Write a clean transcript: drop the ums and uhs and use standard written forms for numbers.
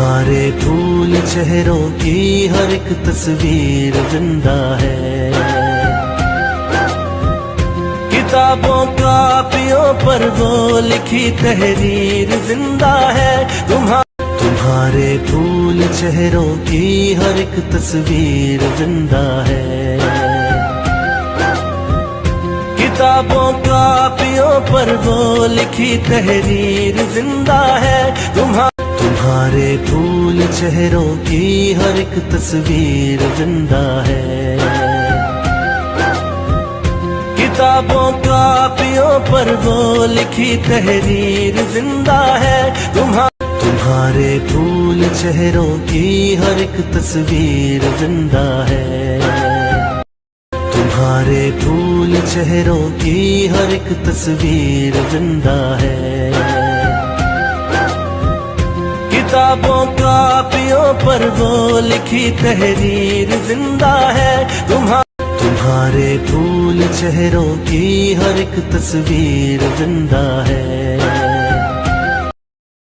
तुम्हारे फूल चेहरों की हर एक तस्वीर जिंदा है। किताबों कापियों पर वो लिखी तहरीर जिंदा है। तुम्हारे फूल चेहरों की हर एक तस्वीर जिंदा है। किताबों कापियों पर वो लिखी तहरीर जिंदा है। तुम्हारे फूल चेहरों की हर एक तस्वीर जिंदा है। किताबों कापियों पर वो लिखी तहरीर जिंदा है। तुम्हारे फूल चेहरों की हर एक तस्वीर जिंदा है। तुम्हारे फूल चेहरों की हर एक तस्वीर जिंदा है। किताबों कापियों पर वो लिखी तहरीर जिंदा है। तुम्हारे फूल चेहरों की हर एक तस्वीर जिंदा है।